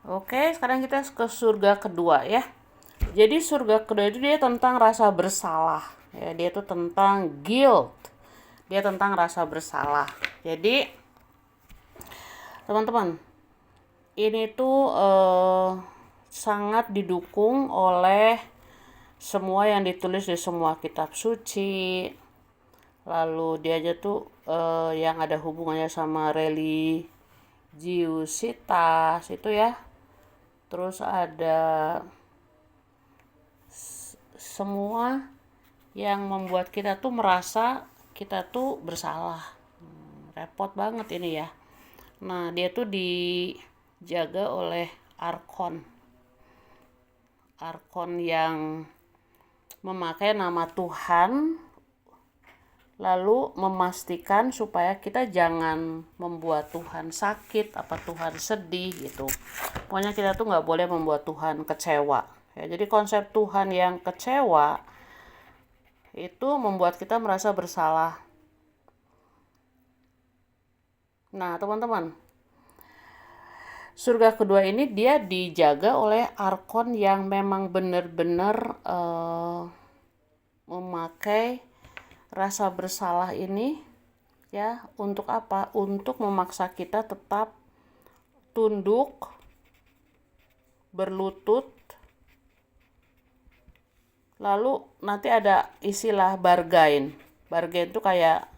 Oke, sekarang kita ke surga kedua ya. Jadi surga kedua itu dia tentang rasa bersalah. Ya, dia itu tentang guilt. Dia tentang rasa bersalah. Jadi, teman-teman, ini tuh sangat didukung oleh semua yang ditulis di semua kitab suci. Lalu dia aja tuh yang ada hubungannya sama religiusitas itu ya. Terus ada semua yang membuat kita tuh merasa kita tuh bersalah. Repot banget ini ya. Nah, dia tuh dijaga oleh arkon. Arkon yang memakai nama Tuhan lalu memastikan supaya kita jangan membuat Tuhan sakit apa Tuhan sedih gitu. Pokoknya kita tuh nggak boleh membuat Tuhan kecewa ya. Jadi konsep Tuhan yang kecewa itu membuat kita merasa bersalah. Nah, teman-teman, surga kedua ini dia dijaga oleh arkon yang memang benar-benar memakai rasa bersalah ini ya untuk apa? Untuk memaksa kita tetap tunduk, berlutut. Lalu nanti ada istilah bargain. Bargain itu kayak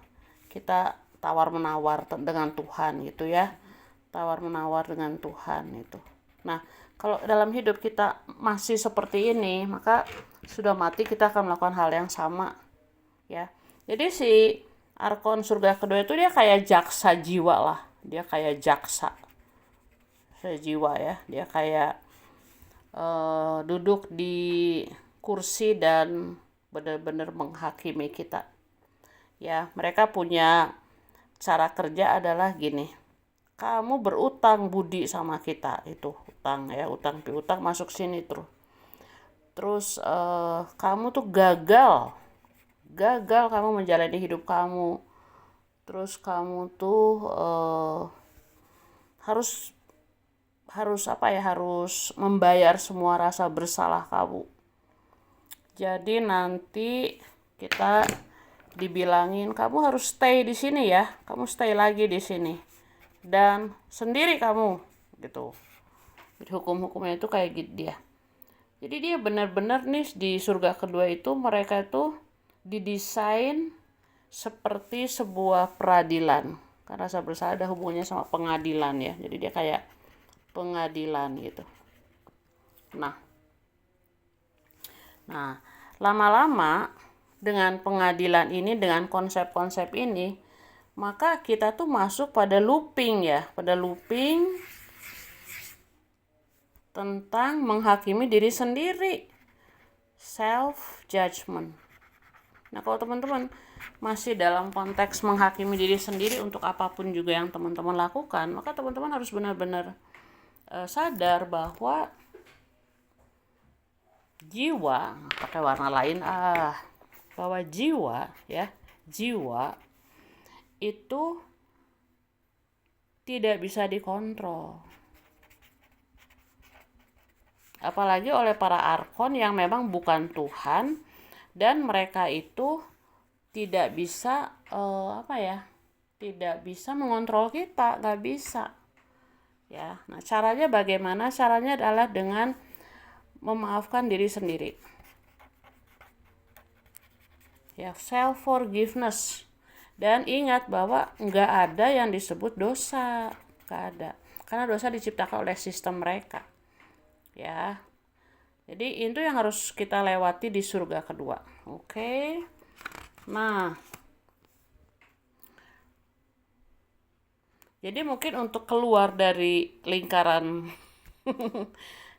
kita tawar menawar dengan Tuhan gitu ya. Tawar menawar dengan Tuhan itu. Nah, kalau dalam hidup kita masih seperti ini, maka sudah mati kita akan melakukan hal yang sama ya. Jadi si arkon surga kedua itu dia kayak jaksa jiwa lah. Dia kayak jaksa jiwa ya. Dia kayak duduk di kursi dan benar-benar menghakimi kita. Ya, mereka punya cara kerja adalah gini. Kamu berutang budi sama kita, itu utang ya, utang piutang masuk sini terus. Terus kamu tuh gagal kamu menjalani hidup kamu. Terus kamu tuh harus apa ya, harus membayar semua rasa bersalah kamu. Jadi nanti kita dibilangin kamu harus stay di sini ya, kamu stay lagi di sini dan sendiri kamu gitu. Jadi hukum-hukumnya itu kayak gitu dia. Jadi dia benar-benar nih di surga kedua itu mereka itu didesain seperti sebuah peradilan. Karena rasa bersalah ada hubungannya sama pengadilan ya. Jadi dia kayak pengadilan gitu. Nah, lama-lama dengan pengadilan ini, dengan konsep-konsep ini, maka kita tuh masuk pada looping ya, pada looping tentang menghakimi diri sendiri, self judgment. Nah, kalau teman-teman masih dalam konteks menghakimi diri sendiri untuk apapun juga yang teman-teman lakukan, maka teman-teman harus benar-benar sadar bahwa jiwa pakai warna lain bahwa jiwa itu tidak bisa dikontrol, apalagi oleh para arkon yang memang bukan Tuhan, dan mereka itu tidak bisa tidak bisa mengontrol kita, nggak bisa ya. Nah, caranya bagaimana? Caranya adalah dengan memaafkan diri sendiri ya, self forgiveness. Dan ingat bahwa nggak ada yang disebut dosa, nggak ada, karena dosa diciptakan oleh sistem mereka ya. Jadi itu yang harus kita lewati di surga kedua. Oke. Nah, jadi mungkin untuk keluar dari lingkaran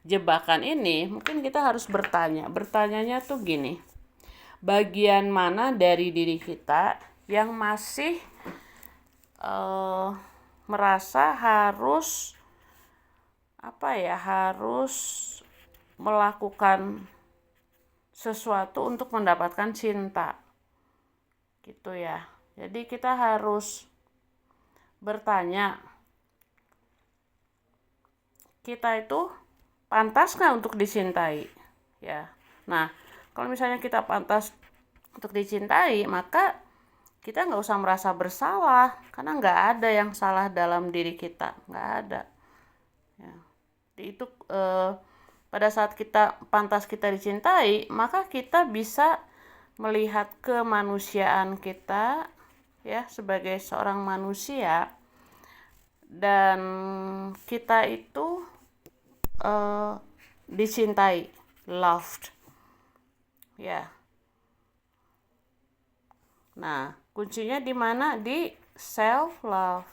jebakan ini, mungkin kita harus bertanya. Bertanyanya tuh gini, bagian mana dari diri kita yang masih merasa harus harus melakukan sesuatu untuk mendapatkan cinta gitu ya. Jadi kita harus bertanya, kita itu pantas nggak untuk dicintai, ya. Nah, kalau misalnya kita pantas untuk dicintai, maka kita nggak usah merasa bersalah, karena nggak ada yang salah dalam diri kita, nggak ada. Ya. Itu pada saat kita pantas kita dicintai, maka kita bisa melihat kemanusiaan kita, ya, sebagai seorang manusia, dan kita itu dicintai, loved, ya. Nah, kuncinya di mana? Di self love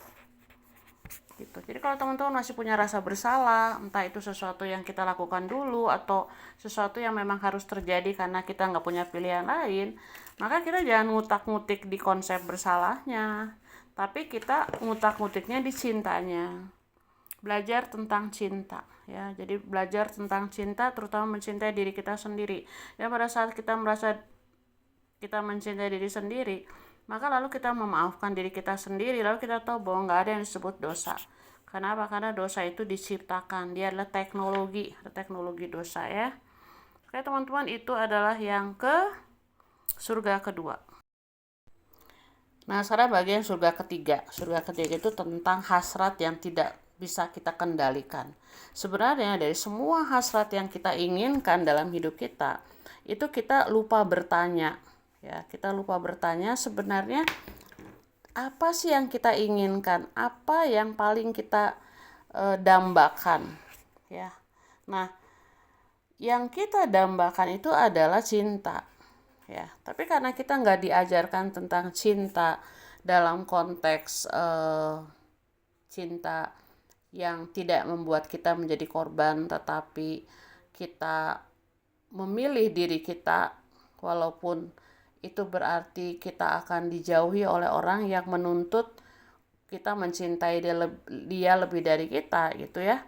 gitu. Jadi kalau teman-teman masih punya rasa bersalah, entah itu sesuatu yang kita lakukan dulu atau sesuatu yang memang harus terjadi karena kita nggak punya pilihan lain, maka kita jangan ngutak-ngutik di konsep bersalahnya, tapi kita ngutak-ngutiknya di cintanya. Belajar tentang cinta, ya. Jadi belajar tentang cinta, terutama mencintai diri kita sendiri. Ya, pada saat kita merasa kita mencintai diri sendiri, maka lalu kita memaafkan diri kita sendiri, lalu kita tahu bahwa nggak ada yang disebut dosa. Kenapa? Karena dosa itu diciptakan, dia adalah teknologi dosa, ya. Oke teman-teman, itu adalah yang ke surga kedua. Nah, sekarang bagian surga ketiga. Surga ketiga itu tentang hasrat yang tidak bisa kita kendalikan. Sebenarnya dari semua hasrat yang kita inginkan dalam hidup kita, itu kita lupa bertanya, ya. Kita lupa bertanya sebenarnya apa sih yang kita inginkan, apa yang paling kita dambakan, ya. Nah, yang kita dambakan itu adalah cinta, ya. Tapi karena kita nggak diajarkan tentang cinta dalam konteks cinta yang tidak membuat kita menjadi korban, tetapi kita memilih diri kita, walaupun itu berarti kita akan dijauhi oleh orang yang menuntut kita mencintai dia lebih dari kita, gitu ya.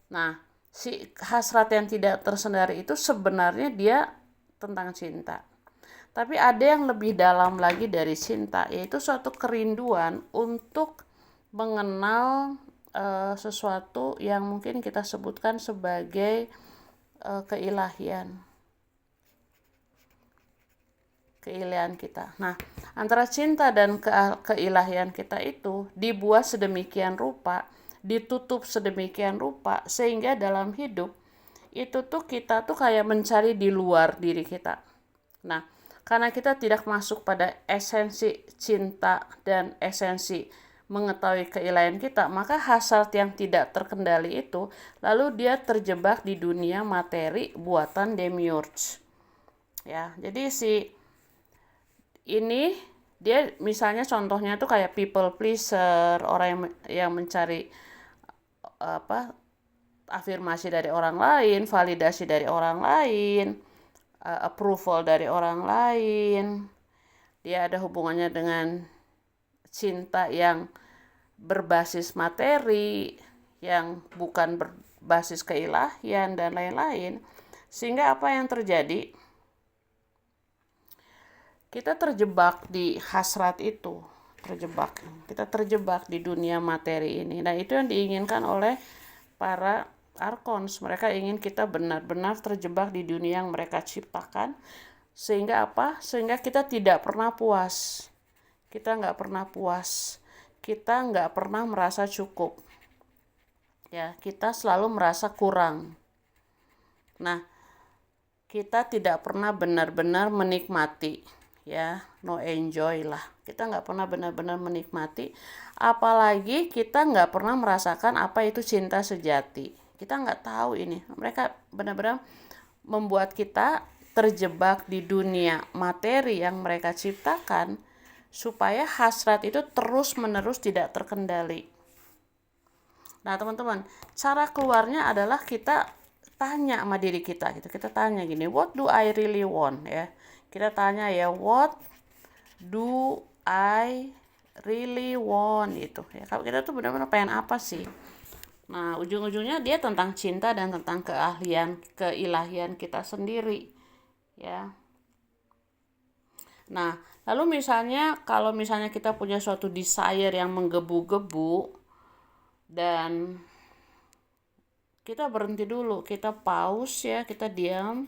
Nah, si hasrat yang tidak tersendari itu sebenarnya dia tentang cinta. Tapi ada yang lebih dalam lagi dari cinta, yaitu suatu kerinduan untuk mengenal sesuatu yang mungkin kita sebutkan sebagai keilahian kita. Nah, antara cinta dan keilahian kita itu dibuat sedemikian rupa, ditutup sedemikian rupa, sehingga dalam hidup itu tuh kita tuh kayak mencari di luar diri kita. Nah, karena kita tidak masuk pada esensi cinta dan esensi mengetahui keilahian kita, maka hasrat yang tidak terkendali itu lalu dia terjebak di dunia materi buatan demiurge, ya. Jadi ini dia misalnya contohnya tuh kayak people pleaser, orang yang mencari afirmasi dari orang lain, validasi dari orang lain, approval dari orang lain. Dia ada hubungannya dengan cinta yang berbasis materi, yang bukan berbasis keilahian dan lain-lain. Sehingga apa yang terjadi? Kita terjebak di hasrat itu, kita terjebak di dunia materi ini. Nah, itu yang diinginkan oleh para arkons. Mereka ingin kita benar-benar terjebak di dunia yang mereka ciptakan, sehingga apa? Sehingga kita tidak pernah puas. Kita nggak pernah merasa cukup, ya. Kita selalu merasa kurang. Nah, kita tidak pernah benar-benar menikmati, ya. No enjoy lah. Kita nggak pernah benar-benar menikmati, apalagi kita nggak pernah merasakan apa itu cinta sejati. Kita nggak tahu ini. Mereka benar-benar membuat kita terjebak di dunia materi yang mereka ciptakan, supaya hasrat itu terus-menerus tidak terkendali. Nah, teman-teman, cara keluarnya adalah kita tanya sama diri kita gitu. Kita tanya gini, what do I really want, ya. Kita tanya ya, what do I really want itu, ya. Kalau kita tuh benar-benar pengen apa sih? Nah, ujung-ujungnya dia tentang cinta dan tentang keilahian kita sendiri, ya. Nah, lalu kalau misalnya kita punya suatu desire yang menggebu-gebu dan kita berhenti dulu, kita pause ya, kita diam,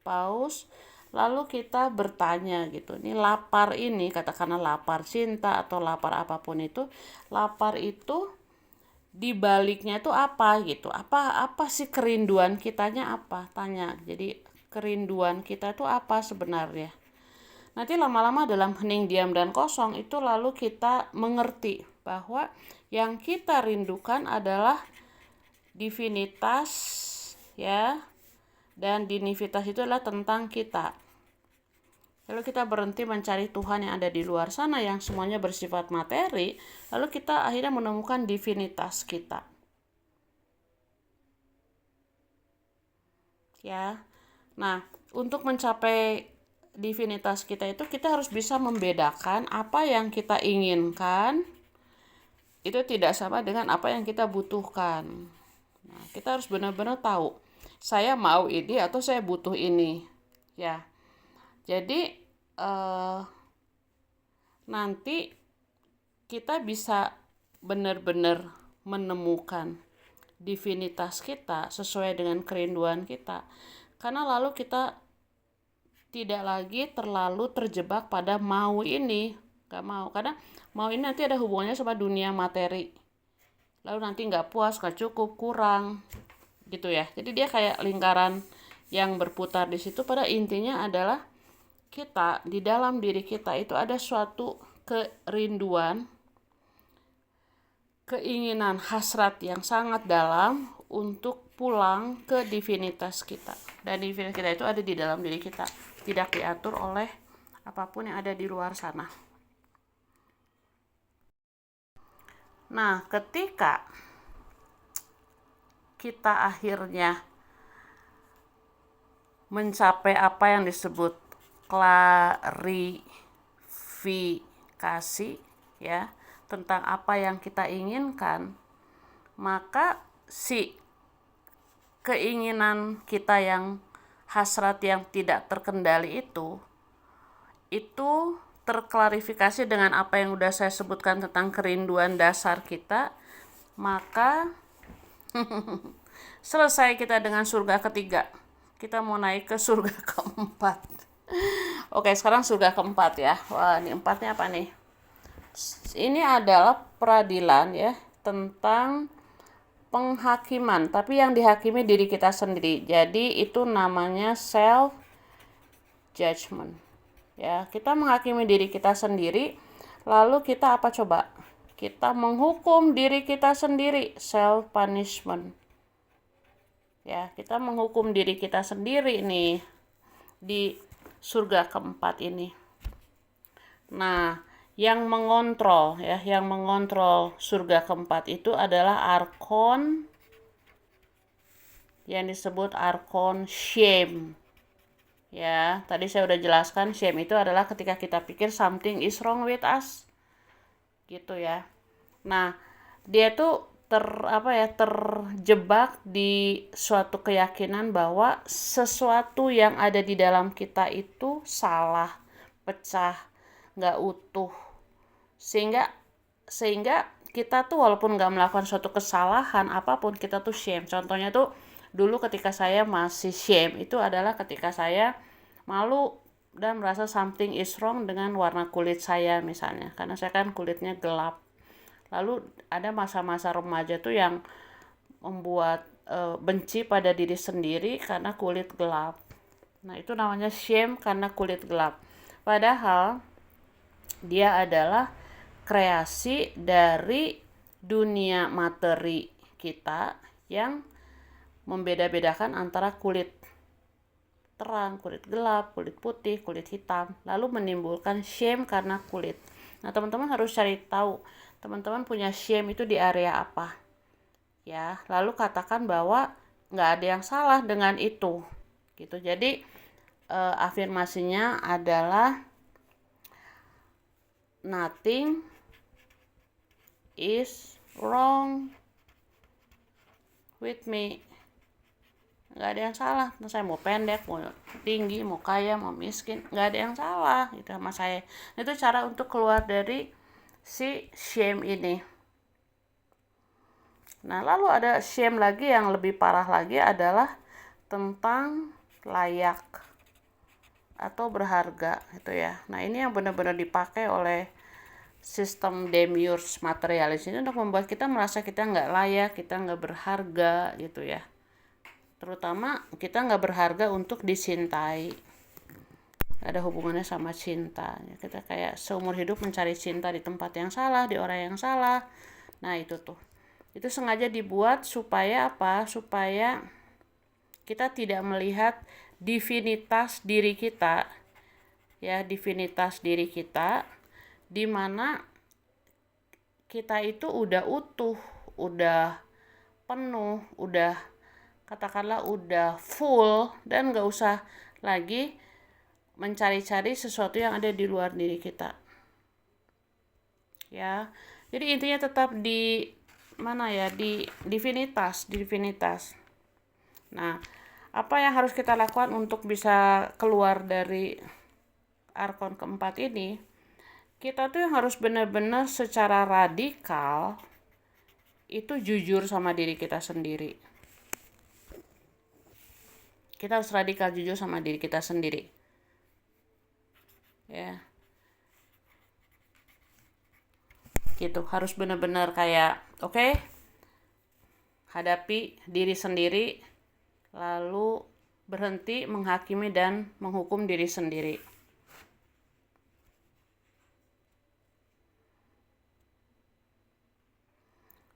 pause, lalu kita bertanya gitu. Ini lapar ini, katakanlah lapar cinta atau lapar apapun itu, lapar itu dibaliknya itu apa gitu, apa sih kerinduan kitanya, apa, tanya. Jadi kerinduan kita itu apa sebenarnya. Nanti lama-lama dalam hening, diam, dan kosong itu lalu kita mengerti bahwa yang kita rindukan adalah divinitas ya, dan dinivitas itu adalah tentang kita. Lalu kita berhenti mencari Tuhan yang ada di luar sana yang semuanya bersifat materi, lalu kita akhirnya menemukan divinitas kita. Ya. Nah, untuk mencapai divinitas kita itu kita harus bisa membedakan apa yang kita inginkan itu tidak sama dengan apa yang kita butuhkan. Nah, kita harus benar-benar tahu, saya mau ini atau saya butuh ini. Ya. Jadi nanti kita bisa benar-benar menemukan divinitas kita sesuai dengan kerinduan kita. Karena lalu kita tidak lagi terlalu terjebak pada mau ini, gak mau. Karena mau ini nanti ada hubungannya sama dunia materi. Lalu nanti gak puas, gak cukup, kurang, gitu ya. Jadi dia kayak lingkaran yang berputar di situ. Pada intinya adalah kita, di dalam diri kita itu ada suatu kerinduan, keinginan, hasrat yang sangat dalam untuk pulang ke divinitas kita. Dan divinitas kita itu ada di dalam diri kita, tidak diatur oleh apapun yang ada di luar sana. Nah, ketika kita akhirnya mencapai apa yang disebut klarifikasi ya, tentang apa yang kita inginkan, maka si keinginan kita yang hasrat yang tidak terkendali itu terklarifikasi dengan apa yang udah saya sebutkan tentang kerinduan dasar kita, maka selesai kita dengan surga ketiga. Kita mau naik ke surga keempat. Oke, sekarang surga keempat ya. Wah, ini empatnya apa nih? Ini adalah peradilan ya, tentang penghakiman, tapi yang dihakimi diri kita sendiri. Jadi itu namanya self judgment. Ya, kita menghakimi diri kita sendiri, lalu kita apa coba? Kita menghukum diri kita sendiri, self punishment. Ya, kita menghukum diri kita sendiri nih di surga keempat ini. Nah, yang mengontrol surga keempat itu adalah arkon yang disebut arkon shame. Ya, tadi saya udah jelaskan, shame itu adalah ketika kita pikir something is wrong with us. Gitu ya. Nah, dia tuh terjebak di suatu keyakinan bahwa sesuatu yang ada di dalam kita itu salah, pecah, nggak utuh, sehingga kita tuh walaupun nggak melakukan suatu kesalahan apapun, kita tuh shame. Contohnya tuh dulu ketika saya masih shame itu adalah ketika saya malu dan merasa something is wrong dengan warna kulit saya misalnya, karena saya kan kulitnya gelap. Lalu ada masa-masa remaja tuh yang membuat benci pada diri sendiri karena kulit gelap. Nah, itu namanya shame karena kulit gelap. Padahal dia adalah kreasi dari dunia materi kita yang membeda-bedakan antara kulit terang, kulit gelap, kulit putih, kulit hitam, lalu menimbulkan shame karena kulit. Nah, teman-teman harus cari tahu, teman-teman punya shame itu di area apa. Ya, lalu katakan bahwa nggak ada yang salah dengan itu. Gitu. Jadi, afirmasinya adalah nothing is wrong with me. Nggak ada yang salah. Saya mau pendek, mau tinggi, mau kaya, mau miskin, nggak ada yang salah gitu sama saya. Itu cara untuk keluar dari si shame ini. Nah, lalu ada shame lagi yang lebih parah lagi adalah tentang layak atau berharga gitu ya. Nah, ini yang benar-benar dipakai oleh sistem demiurge materialis ini untuk membuat kita merasa kita nggak layak, kita nggak berharga gitu ya. Terutama kita nggak berharga untuk dicintai. Ada hubungannya sama cinta. Kita kayak seumur hidup mencari cinta di tempat yang salah, di orang yang salah. Nah, itu tuh. Itu sengaja dibuat supaya apa? Supaya kita tidak melihat divinitas diri kita. Ya, divinitas diri kita di mana kita itu udah utuh, udah penuh, udah katakanlah udah full dan nggak usah lagi mencari-cari sesuatu yang ada di luar diri kita. Ya, jadi intinya tetap di mana ya, di divinitas. Nah, apa yang harus kita lakukan untuk bisa keluar dari arkon keempat ini? Kita tuh yang harus benar-benar secara radikal itu jujur sama diri kita sendiri. Kita harus radikal jujur sama diri kita sendiri. Ya. Gitu, harus benar-benar kayak oke, hadapi diri sendiri, lalu berhenti menghakimi dan menghukum diri sendiri.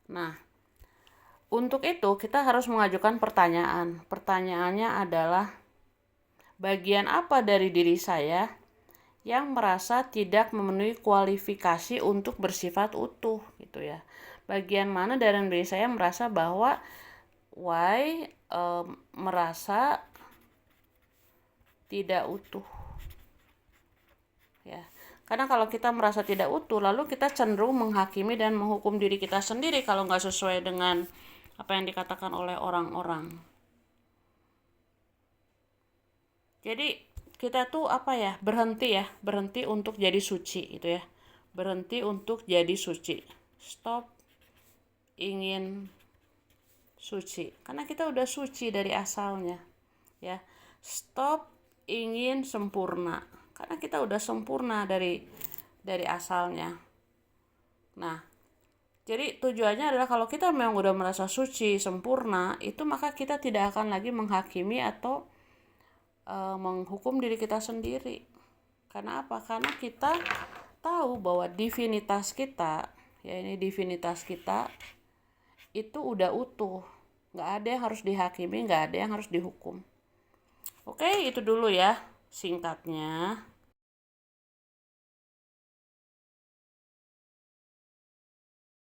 Nah, untuk itu kita harus mengajukan pertanyaan. Pertanyaannya adalah bagian apa dari diri saya yang merasa tidak memenuhi kualifikasi untuk bersifat utuh gitu ya. Bagian mana dari diri saya merasa bahwa merasa tidak utuh. Ya. Karena kalau kita merasa tidak utuh, lalu kita cenderung menghakimi dan menghukum diri kita sendiri kalau nggak sesuai dengan apa yang dikatakan oleh orang-orang. Jadi kita tuh berhenti untuk jadi suci gitu ya. Berhenti untuk jadi suci. Stop ingin suci. Karena kita udah suci dari asalnya. Ya. Stop ingin sempurna. Karena kita udah sempurna dari asalnya. Nah, jadi tujuannya adalah kalau kita memang udah merasa suci, sempurna, itu maka kita tidak akan lagi menghakimi atau menghukum diri kita sendiri. Karena apa? Karena kita tahu bahwa divinitas kita, ya ini divinitas kita itu udah utuh. Nggak ada yang harus dihakimi, nggak ada yang harus dihukum. Oke, itu dulu ya singkatnya.